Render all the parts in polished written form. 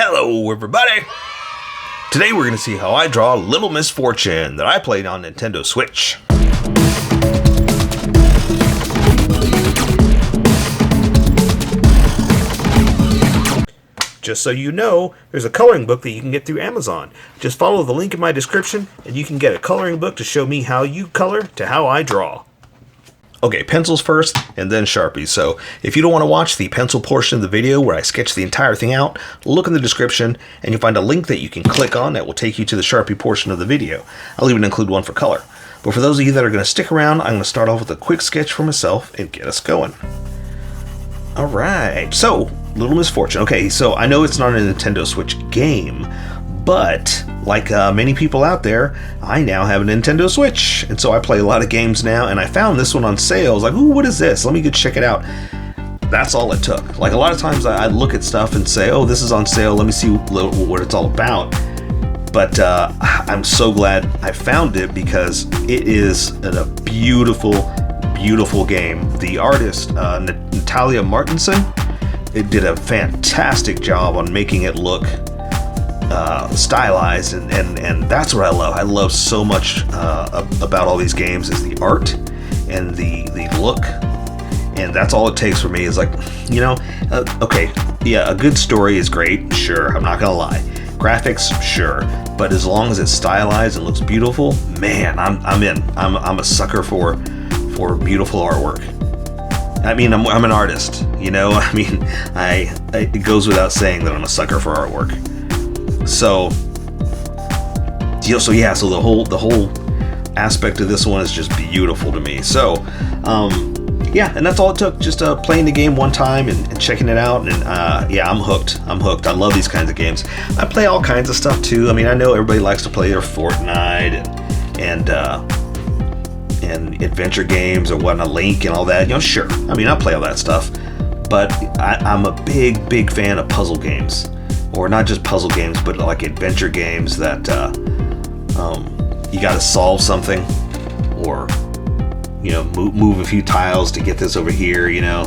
Hello everybody! Today we're going to see how I draw Little Misfortune that I played on Nintendo Switch. Just so you know, there's a coloring book that you can get through Amazon. Just follow the link in my description and you can get a coloring book to show me how you color to how I draw. Okay, pencils first, and then Sharpies. So if you don't want to watch the pencil portion of the video where I sketch the entire thing out, look in the description, and you'll find a link that you can click on that will take you to the Sharpie portion of the video. I'll even include one for color. But for those of you that are going to stick around, I'm going to start off with a quick sketch for myself and get us going. Alright, so, Little Misfortune. Okay, so I know it's not a Nintendo Switch game, but like many people out there, I now have a Nintendo Switch, and so I play a lot of games now, and I found this one on sale. I was like, ooh, what is this? Let me go check it out. That's all it took. Like a lot of times I look at stuff and say, oh, this is on sale, let me see what it's all about. But I'm so glad I found it because it is a beautiful, beautiful game. The artist, Natalia Martinson, it did a fantastic job on making it look stylized, and that's what I love. I love so much about all these games is the art and the look, and that's all it takes for me is like, you know, okay, yeah, a good story is great, sure, I'm not gonna lie. Graphics, sure, but as long as it's stylized and looks beautiful, man, I'm in. I'm a sucker for beautiful artwork. I mean, I'm an artist, you know. I mean, it goes without saying that I'm a sucker for artwork. So the whole aspect of this one is just beautiful to me. So, yeah, and that's all it took, just playing the game one time and checking it out, and yeah, I'm hooked. I love these kinds of games. I play all kinds of stuff too. I mean, I know everybody likes to play their Fortnite and adventure games or whatnot, Link and all that. You know, sure. I mean, I play all that stuff, but I'm a big fan of puzzle games. Or not just puzzle games, but like adventure games that you got to solve something, or you know, move a few tiles to get this over here. You know,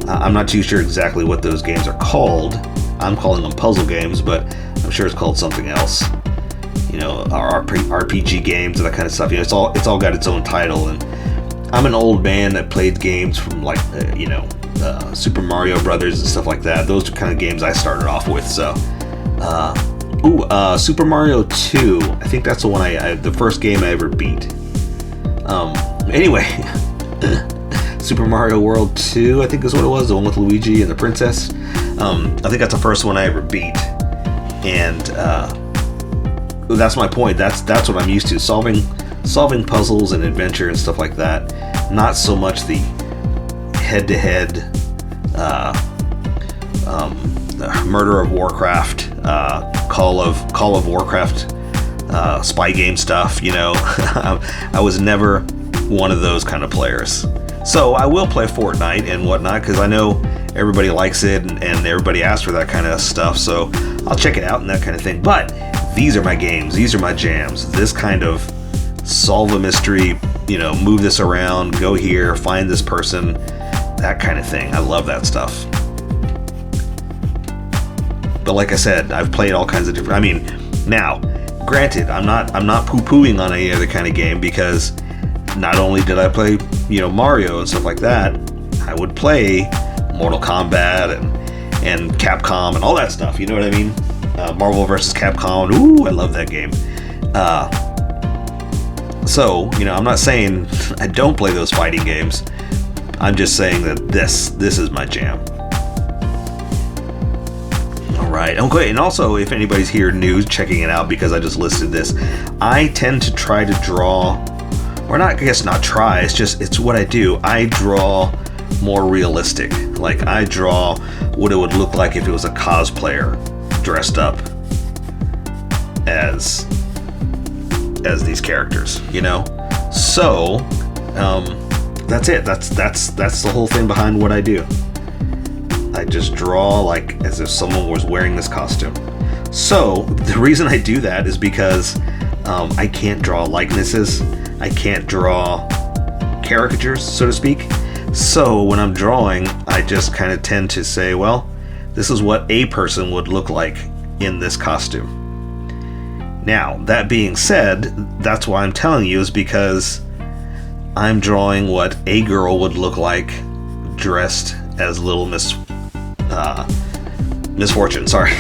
I'm not too sure exactly what those games are called. I'm calling them puzzle games, but I'm sure it's called something else. You know, RPG games and that kind of stuff. You know, it's all got its own title. And I'm an old man that played games from like you know, Super Mario Brothers and stuff like that. Those are the kind of games I started off with. So, Super Mario 2. I think that's the one the first game I ever beat. Anyway, Super Mario World 2, I think is what it was. The one with Luigi and the princess. I think that's the first one I ever beat. And that's my point. That's what I'm used to. Solving puzzles and adventure and stuff like that. Not so much the head-to-head Murder of Warcraft, Call of Warcraft, spy game stuff. You know, I was never one of those kind of players. So I will play Fortnite and whatnot because I know everybody likes it and everybody asks for that kind of stuff. So I'll check it out and that kind of thing. But these are my games. These are my jams. This kind of solve a mystery, you know, move this around, go here, find this person, that kind of thing. I love that stuff. But like I said, I've played all kinds of different. I mean, now, granted, I'm not poo-pooing on any other kind of game because not only did I play, you know, Mario and stuff like that, I would play Mortal Kombat and Capcom and all that stuff. You know what I mean? Marvel vs. Capcom. Ooh, I love that game. So, you know, I'm not saying I don't play those fighting games. I'm just saying that this is my jam. Alright, okay, and also if anybody's here new checking it out because I just listed this, I tend to try to draw, or not, I guess not try, it's what I do. I draw more realistic. Like I draw what it would look like if it was a cosplayer dressed up as these characters, you know? So, that's it. That's the whole thing behind what I do. I just draw like as if someone was wearing this costume. So the reason I do that is because I can't draw likenesses. I can't draw caricatures, so to speak. So when I'm drawing, I just kind of tend to say, well, this is what a person would look like in this costume. Now, that being said, that's why I'm telling you is because I'm drawing what a girl would look like dressed as Little Misfortune, sorry.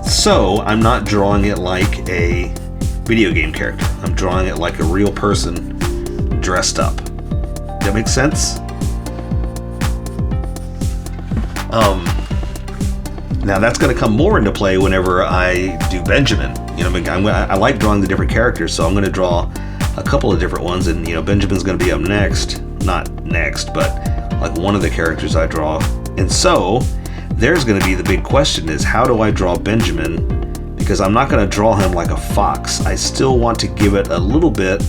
So I'm not drawing it like a video game character. I'm drawing it like a real person dressed up. That makes sense? Now that's going to come more into play whenever I do Benjamin. You know, I like drawing the different characters, so I'm going to draw a couple of different ones, and you know, Benjamin's going to be up next. Not next, but like one of the characters I draw. And so there's going to be the big question is, how do I draw Benjamin? Because I'm not going to draw him like a fox. I still want to give it a little bit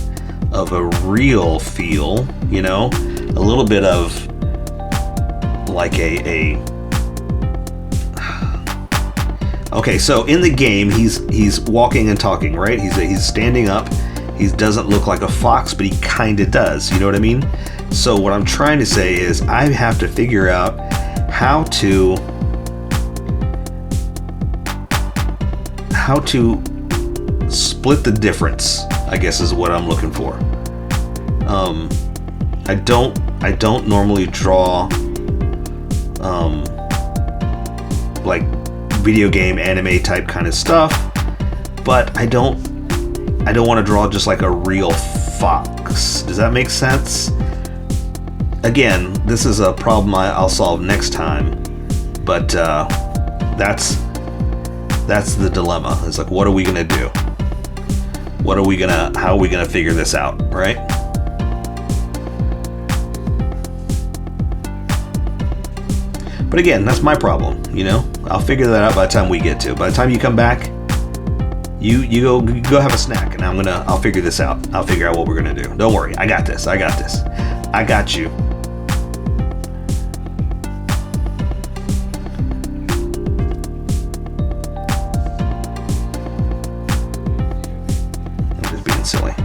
of a real feel, you know, a little bit of like okay, so in the game he's walking and talking, right? He's standing up. He doesn't look like a fox, but he kind of does, you know what I mean? So what I'm trying to say is I have to figure out how to split the difference, I guess is what I'm looking for. I don't normally draw like video game anime type kind of stuff, but I don't want to draw just like a real fox. Does that make sense? Again, this is a problem I'll solve next time, but that's the dilemma. It's like, what are we gonna do? How are we gonna figure this out, right? But again, that's my problem, you know? I'll figure that out by the time we get to it. By the time you come back, you go have a snack, and I'll figure this out. I'll figure out what we're gonna do. Don't worry, I got this. I got you. I'm just being silly.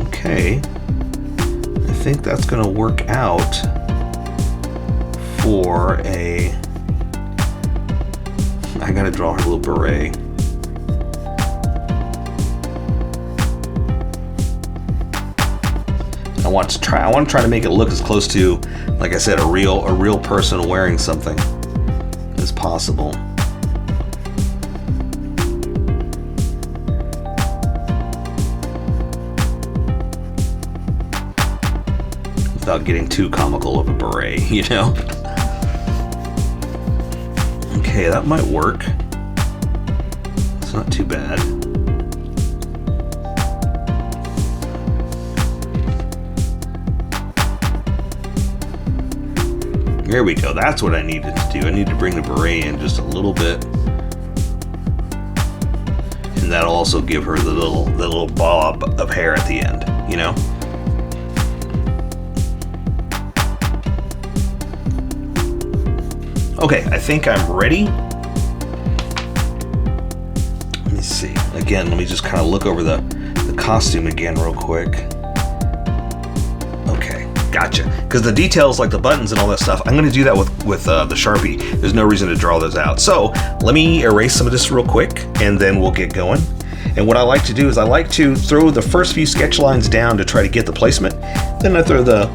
Okay, I think that's going to work out for I got to draw her little beret. I want to try to make it look as close to, like I said, a real person wearing something as possible. Without getting too comical of a beret, you know? Okay, that might work. It's not too bad. There we go. That's what I needed to do. I need to bring the beret in just a little bit. And that'll also give her the little bob of hair at the end, you know? Okay, I think I'm ready. Let me see. Again, let me just kind of look over the costume again real quick. Okay, gotcha. Because the details like the buttons and all that stuff, I'm going to do that with the Sharpie. There's no reason to draw those out. So let me erase some of this real quick, and then we'll get going. And what I like to do is I like to throw the first few sketch lines down to try to get the placement. Then I throw the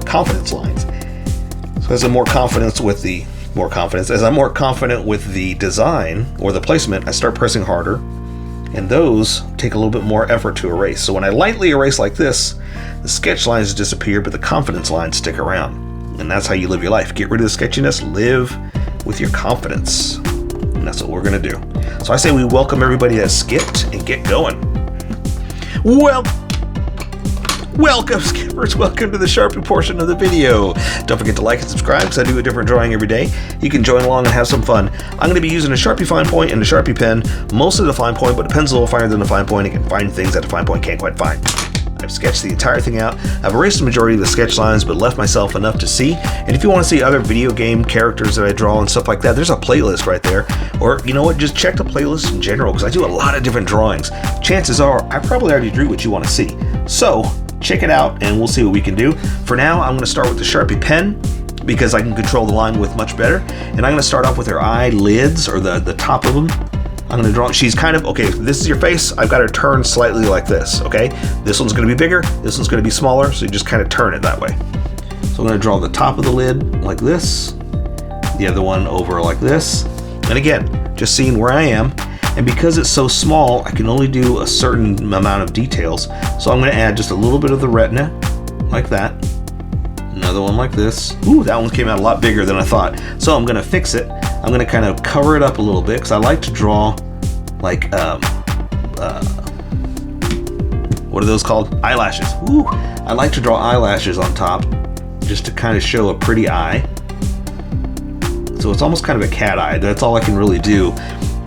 confidence lines. So as I'm more confident with the design or the placement, I start pressing harder, and those take a little bit more effort to erase. So when I lightly erase like this, the sketch lines disappear, but the confidence lines stick around. And that's how you live your life. Get rid of the sketchiness, live with your confidence. And that's what we're gonna do. So I say we welcome everybody that skipped and get going. Welcome, skippers. Welcome to the Sharpie portion of the video. Don't forget to like and subscribe because I do a different drawing every day. You can join along and have some fun. I'm going to be using a Sharpie fine point and a Sharpie pen. Most of the fine point, but a pen's a little finer than the fine point. It can find things that the fine point can't quite find. I've sketched the entire thing out. I've erased the majority of the sketch lines, but left myself enough to see. And if you want to see other video game characters that I draw and stuff like that, there's a playlist right there. Or, you know what, just check the playlist in general, because I do a lot of different drawings. Chances are, I probably already drew what you want to see. So, check it out, and we'll see what we can do. For now, I'm going to start with the Sharpie pen, because I can control the line width much better. And I'm going to start off with her eyelids, or the top of them. I'm going to draw, she's kind of, okay, this is your face, I've got her turned slightly like this, okay? This one's going to be bigger, this one's going to be smaller, so you just kind of turn it that way. So I'm going to draw the top of the lid like this, the other one over like this, and again, just seeing where I am, and because it's so small, I can only do a certain amount of details, so I'm going to add just a little bit of the retina, like that, another one like this. Ooh, that one came out a lot bigger than I thought, so I'm going to fix it. I'm going to kind of cover it up a little bit because I like to draw like, what are those called? Eyelashes. Ooh, I like to draw eyelashes on top just to kind of show a pretty eye. So it's almost kind of a cat eye. That's all I can really do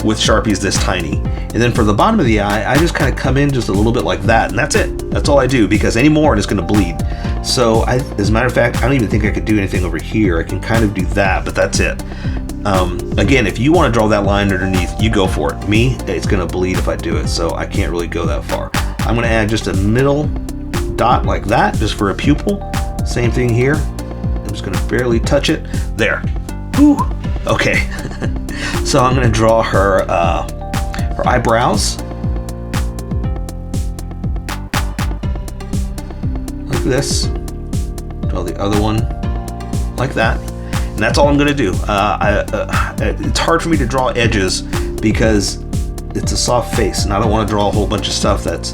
with Sharpies this tiny. And then for the bottom of the eye, I just kind of come in just a little bit like that, and that's it. That's all I do, because any more and it's going to bleed. So as a matter of fact, I don't even think I could do anything over here. I can kind of do that, but that's it. Again, if you want to draw that line underneath, you go for it. Me, it's going to bleed if I do it, so I can't really go that far. I'm going to add just a middle dot like that, just for a pupil. Same thing here. I'm just going to barely touch it. There. Whew. Okay. So I'm going to draw her eyebrows. Like this. Draw the other one like that. And that's all I'm going to do. It's hard for me to draw edges because it's a soft face, and I don't want to draw a whole bunch of stuff that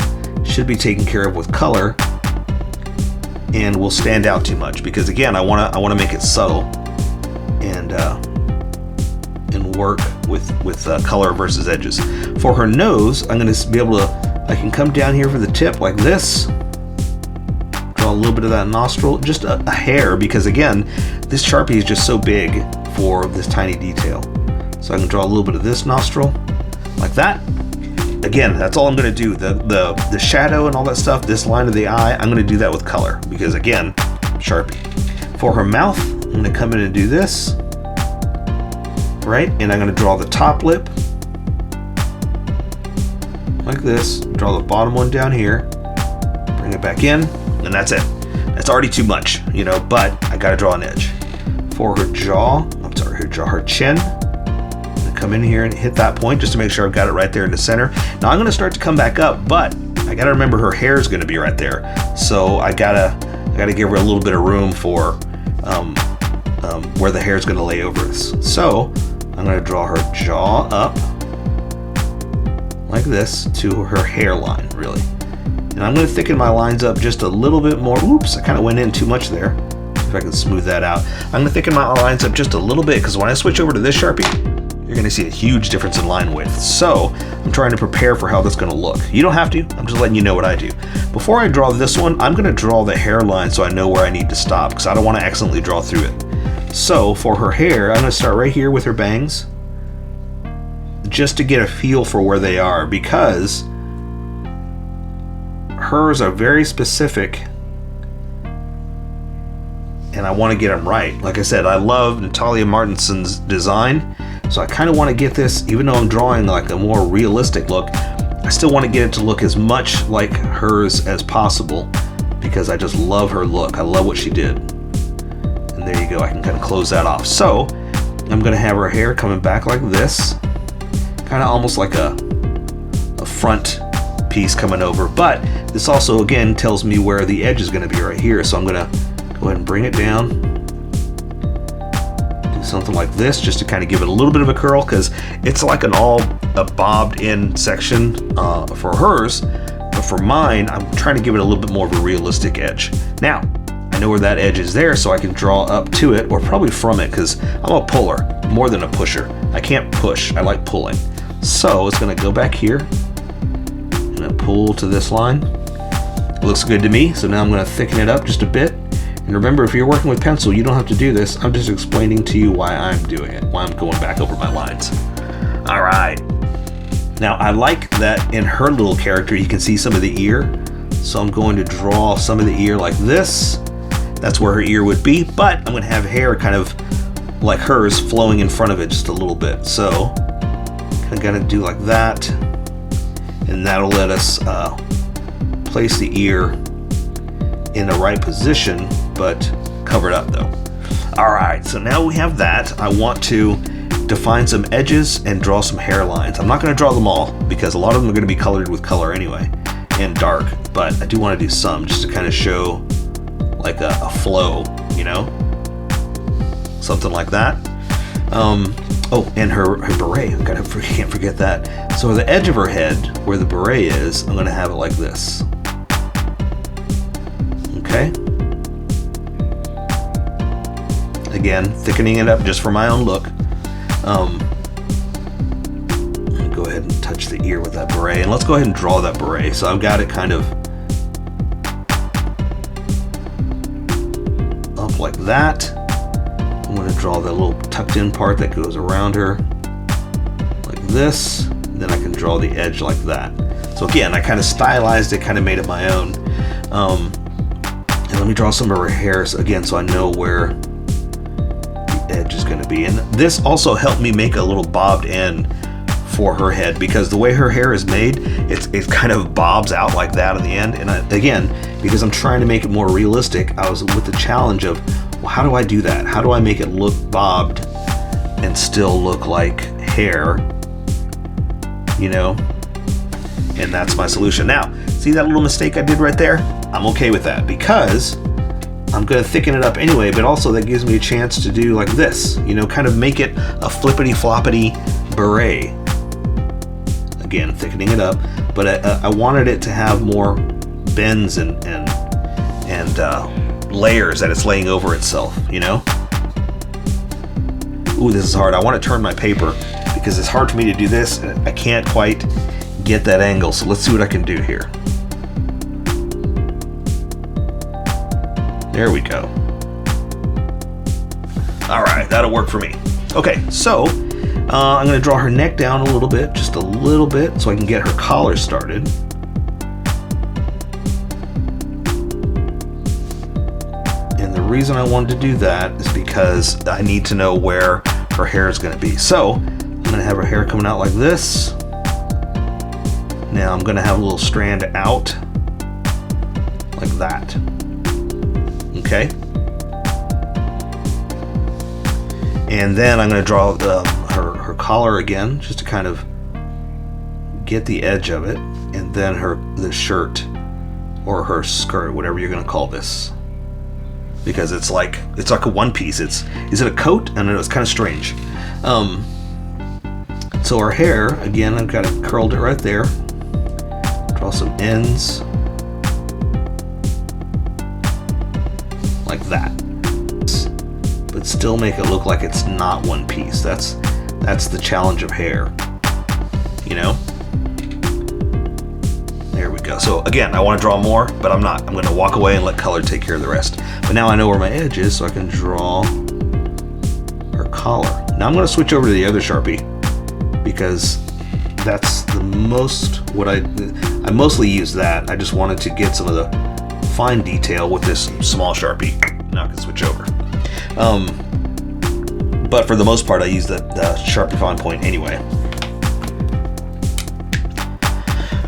should be taken care of with color and will stand out too much. Because again, I want to make it subtle and work with color versus edges. For her nose, I'm going to be able to. I can come down here for the tip like this. Draw a little bit of that nostril, just a hair, because again, this Sharpie is just so big for this tiny detail. So I can draw a little bit of this nostril, like that. Again, that's all I'm going to do. The shadow and all that stuff, this line of the eye, I'm going to do that with color, because again, Sharpie. For her mouth, I'm going to come in and do this, right? And I'm going to draw the top lip, like this. Draw the bottom one down here, bring it back in, and that's it. That's already too much, you know, but I gotta draw an edge. For her jaw, her chin, I'm gonna come in here and hit that point just to make sure I've got it right there in the center. Now I'm gonna start to come back up, but I gotta remember her hair is gonna be right there. So I gotta give her a little bit of room for where the hair is gonna lay over us. So I'm gonna draw her jaw up like this to her hairline, really. And I'm going to thicken my lines up just a little bit more. Oops, I kind of went in too much there. See if I can smooth that out. I'm going to thicken my lines up just a little bit, because when I switch over to this Sharpie, you're going to see a huge difference in line width. So I'm trying to prepare for how that's going to look. You don't have to. I'm just letting you know what I do. Before I draw this one, I'm going to draw the hairline so I know where I need to stop, because I don't want to accidentally draw through it. So for her hair, I'm going to start right here with her bangs, just to get a feel for where they are, because hers are very specific and I want to get them right. Like I said, I love Natalia Martinson's design, so I kind of want to get this, even though I'm drawing like a more realistic look, I still want to get it to look as much like hers as possible, because I just love her look. I love what she did. And there you go, I can kind of close that off. So I'm going to have her hair coming back like this, kind of almost like a front piece coming over, but this also again tells me where the edge is going to be right here. So I'm going to go ahead and bring it down, do something like this just to kind of give it a little bit of a curl, because it's like a bobbed in section for hers, but for mine I'm trying to give it a little bit more of a realistic edge. Now I know where that edge is there, so I can draw up to it, or probably from it, because I'm a puller more than a pusher. I can't push, I like pulling. So it's going to go back here and pull to this line. It looks good to me, so now I'm going to thicken it up just a bit. And remember, if you're working with pencil, you don't have to do this. I'm just explaining to you why I'm doing it, why I'm going back over my lines. All right. Now, I like that in her little character, you can see some of the ear. So I'm going to draw some of the ear like this. That's where her ear would be, but I'm going to have hair kind of like hers flowing in front of it just a little bit. So I'm going to do like that, and that'll let us place the ear in the right position, but cover it up though. All right, so now we have that. I want to define some edges and draw some hairlines. I'm not going to draw them all because a lot of them are going to be colored with color anyway and dark, but I do want to do some just to kind of show like a flow, you know, something like that. Oh, and her beret, can't forget that. So the edge of her head, where the beret is, I'm going to have it like this. Okay. Again, thickening it up just for my own look. Let me go ahead and touch the ear with that beret, and let's go ahead and draw that beret. So I've got it kind of up like that. I'm going to draw the little tucked in part that goes around her like this. Then I can draw the edge like that. So again, I kind of stylized it, kind of made it my own. And let me draw some of her hairs again so I know where the edge is going to be. And this also helped me make a little bobbed end for her head, because the way her hair is made, it kind of bobs out like that at the end. And again, because I'm trying to make it more realistic, I was with the challenge of, well, how do I do that? How do I make it look bobbed and still look like hair, you know? And that's my solution. Now, see that little mistake I did right there? I'm okay with that because I'm going to thicken it up anyway, but also that gives me a chance to do like this, you know, kind of make it a flippity floppity beret. Again, thickening it up, but I wanted it to have more bends and layers that it's laying over itself, you know? Ooh, this is hard. I want to turn my paper because it's hard for me to do this, and I can't quite get that angle. So let's see what I can do here. There we go. All right, that'll work for me. Okay, so I'm going to draw her neck down a little bit, just a little bit, so I can get her collar started. And the reason I wanted to do that is because I need to know where her hair is going to be. So I'm going to have her hair coming out like this. Now I'm going to have a little strand out like that. Okay. And then I'm going to draw her collar again, just to kind of get the edge of it, and then the shirt or her skirt, whatever you're going to call this, because it's like a one piece. Is it a coat? I don't know. It's kind of strange. So her hair again, I've got it curled it right there. Draw some ends like that, but still make it look like it's not one piece. That's the challenge of hair, you know? There we go. So again, I want to draw more, but I'm not. I'm going to walk away and let color take care of the rest. But now I know where my edge is, so I can draw her collar. Now I'm going to switch over to the other Sharpie, because that's the most what I mostly use that. I just wanted to get some of the fine detail with this small Sharpie. Now I can switch over. But for the most part, I use the Sharpie fine point anyway.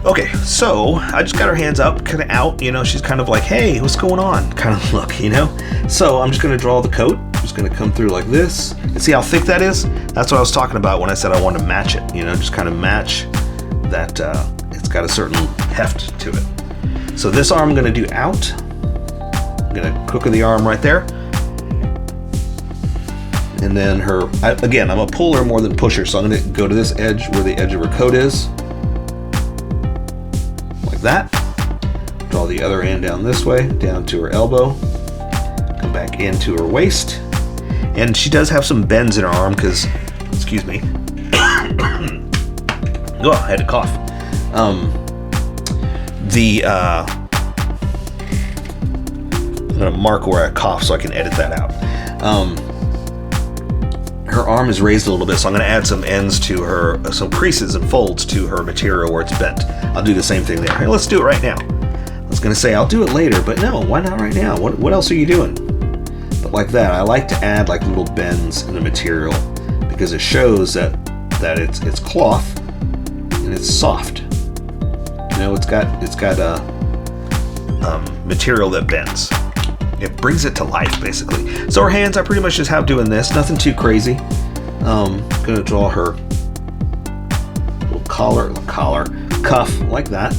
Okay, so I just got her hands up, kind of out, you know, she's kind of like, hey, what's going on? Kind of look, you know? So I'm just gonna draw the coat. I'm just gonna come through like this. And see how thick that is? That's what I was talking about when I said I wanted to match it, you know, just kind of match that. It's got a certain heft to it. So this arm I'm gonna do out. I'm gonna crook of the arm right there. And then again, I'm a puller more than pusher, so I'm gonna go to this edge where the edge of her coat is. Like that. Draw the other end down this way, down to her elbow. Come back into her waist. And she does have some bends in her arm because, excuse me. Oh, I had to cough. I'm gonna mark where I cough so I can edit that out. Her arm is raised a little bit, so I'm going to add some ends to her, some creases and folds to her material where it's bent. I'll do the same thing there. Hey, let's do it right now. was gonna say I'll do it later, but no, why not right now? What else are you doing? But like that, I like to add like little bends in the material because it shows that it's cloth and it's soft. You know, it's got a material that bends. It brings it to life, basically. So her hands, I pretty much just have doing this. Nothing too crazy. Gonna draw her little collar, cuff like that,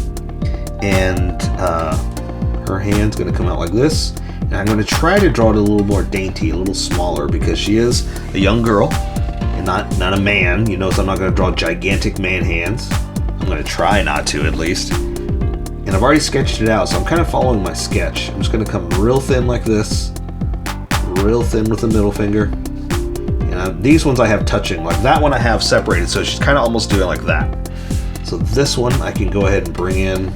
and her hand's gonna come out like this. And I'm gonna try to draw it a little more dainty, a little smaller, because she is a young girl and not a man. You notice I'm not gonna draw gigantic man hands. I'm gonna try not to, at least. And I've already sketched it out, so I'm kind of following my sketch. I'm just gonna come real thin like this, real thin with the middle finger. And these ones I have touching, like that one I have separated, so she's kind of almost doing like that. So this one I can go ahead and bring in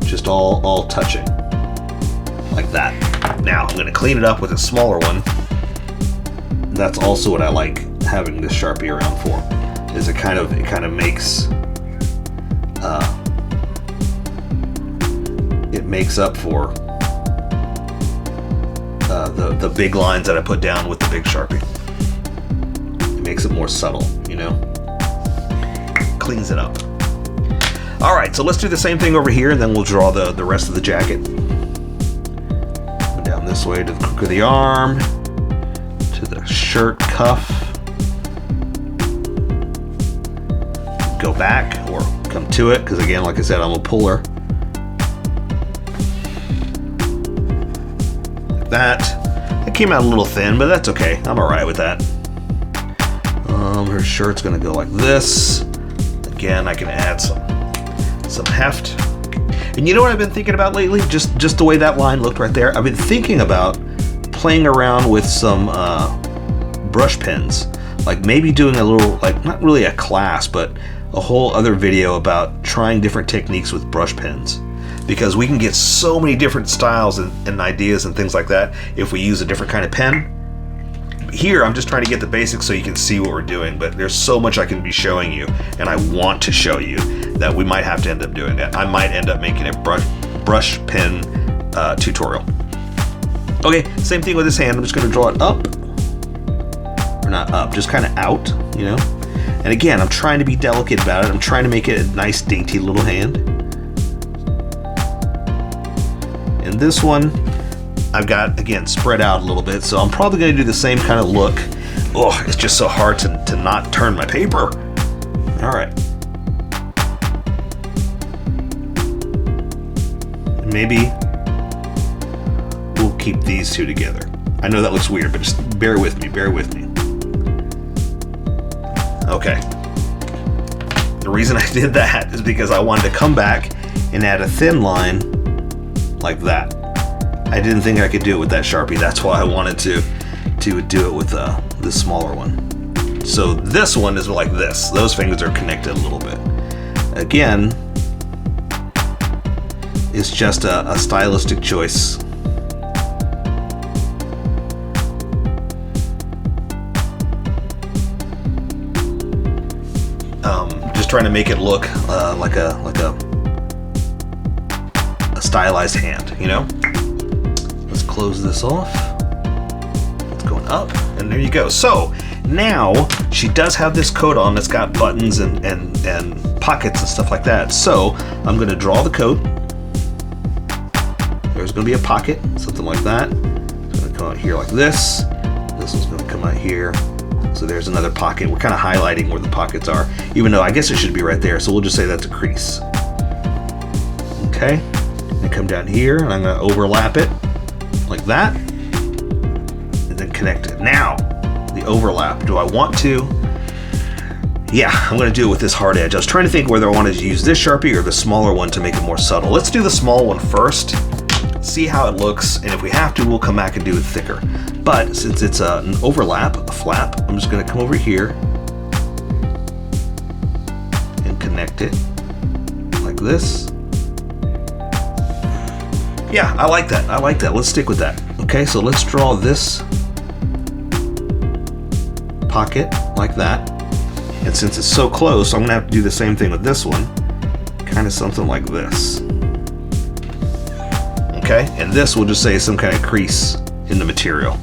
just all touching, like that. Now I'm gonna clean it up with a smaller one. And that's also what I like having this Sharpie around for, is it kind of makes it makes up for the big lines that I put down with the big Sharpie. It makes it more subtle, you know? Cleans it up. All right, so let's do the same thing over here, and then we'll draw the rest of the jacket. Go down this way to the crook of the arm, to the shirt cuff. Go back or come to it, because again, like I said, I'm a puller. Like that. It came out a little thin, but that's okay. I'm all right with that. Her shirt's gonna go like this. Again, I can add some heft. And you know what I've been thinking about lately? Just the way that line looked right there. I've been thinking about playing around with some brush pens. Like maybe doing a little, like not really a class, but a whole other video about trying different techniques with brush pens. Because we can get so many different styles and ideas and things like that if we use a different kind of pen. Here, I'm just trying to get the basics so you can see what we're doing, but there's so much I can be showing you, and I want to show you that we might have to end up doing that. I might end up making a brush pen tutorial. Okay, same thing with this hand. I'm just gonna draw it up, or not up, just kind of out, you know? And again, I'm trying to be delicate about it. I'm trying to make it a nice, dainty little hand. And this one, I've got, again, spread out a little bit, so I'm probably gonna do the same kind of look. Oh, it's just so hard to not turn my paper. All right. Maybe we'll keep these two together. I know that looks weird, but just bear with me, Okay. The reason I did that is because I wanted to come back and add a thin line like that. I didn't think I could do it with that Sharpie. That's why I wanted to do it with this smaller one. So this one is like this. Those fingers are connected a little bit. Again, it's just a stylistic choice. Just trying to make it look like a stylized hand, you know? Let's close this off. It's going up, and there you go. So now she does have this coat on that's got buttons and pockets and stuff like that. So I'm gonna draw the coat. There's gonna be a pocket, something like that. It's gonna come out here like this. This one's gonna come out here. So there's another pocket. We're kind of highlighting where the pockets are, even though I guess it should be right there. So we'll just say that's a crease. Okay, and come down here, and I'm gonna overlap it like that, and then connect it. Now, the overlap, do I want to? Yeah, I'm gonna do it with this hard edge. I was trying to think whether I wanted to use this Sharpie or the smaller one to make it more subtle. Let's do the small one first, see how it looks, and if we have to, we'll come back and do it thicker. But since it's an overlap, a flap, I'm just gonna come over here and connect it like this. Yeah, I like that. Let's stick with that. Okay, so let's draw this pocket like that. And since it's so close, I'm gonna have to do the same thing with this one. Kind of something like this. Okay, and this will just say some kind of crease in the material.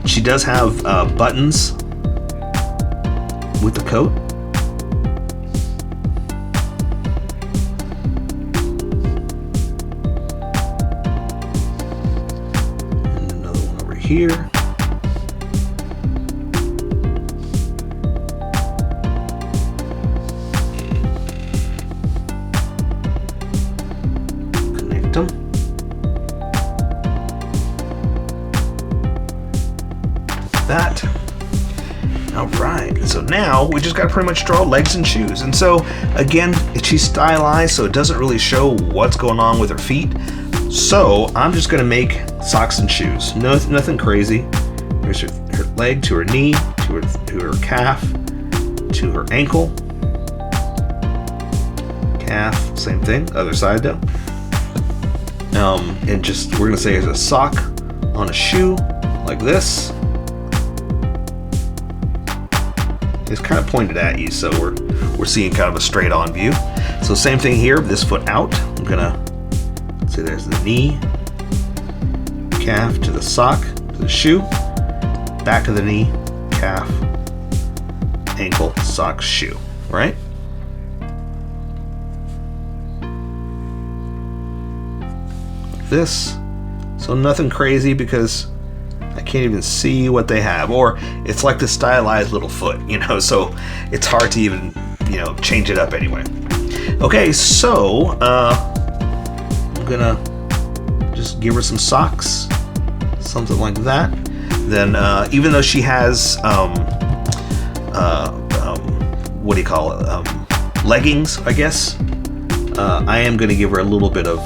She does have buttons with the coat. And another one over here. Connect them. That. All right, so now we just gotta pretty much draw legs and shoes. And so again, she's stylized, so it doesn't really show what's going on with her feet. So I'm just gonna make socks and shoes. Nothing crazy. There's her leg to her knee, to her calf, to her ankle, calf, same thing, other side though. And just, we're gonna say there's a sock on a shoe like this. It's kind of pointed at you, so we're seeing kind of a straight on view. So same thing here, this foot out. I'm gonna say there's the knee, calf to the sock, to the shoe, back to the knee, calf, ankle, sock, shoe, right? Like this. So nothing crazy because I can't even see what they have, or it's like the stylized little foot, you know, so it's hard to even, you know, change it up anyway. Okay, so I'm gonna just give her some socks, something like that. Then even though she has what do you call it, leggings, I guess, I am gonna give her a little bit of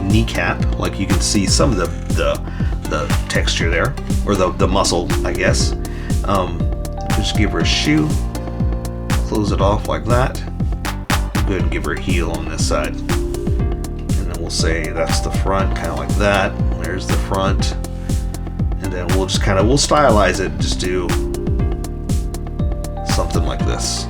kneecap, like you can see some of the texture there, or the muscle, I guess. Just give her a shoe, close it off like that. Go ahead and give her a heel on this side, and then we'll say that's the front, kind of like that. There's the front, and then we'll just we'll stylize it, just do something like this.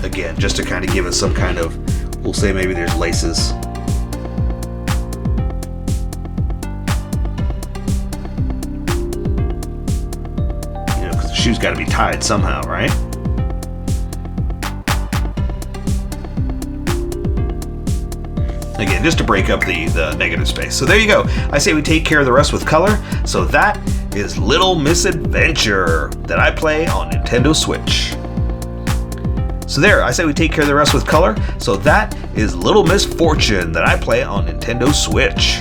Again, just to kind of give it some kind of, we'll say maybe there's laces. Shoe's got to be tied somehow, right? Again, just to break up the negative space. So there you go. I say we take care of the rest with color. So that is Little Miss Adventure that I play on Nintendo Switch. So there, I say we take care of the rest with color. So that is Little Misfortune that I play on Nintendo Switch.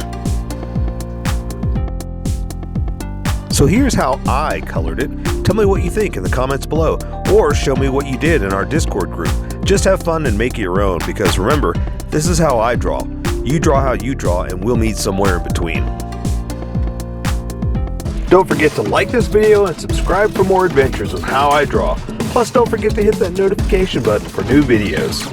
So here's how I colored it. Tell me what you think in the comments below, or show me what you did in our Discord group. Just have fun and make it your own, because remember, this is how I draw. You draw how you draw, and we'll meet somewhere in between. Don't forget to like this video and subscribe for more adventures with How I Draw. Plus, don't forget to hit that notification button for new videos.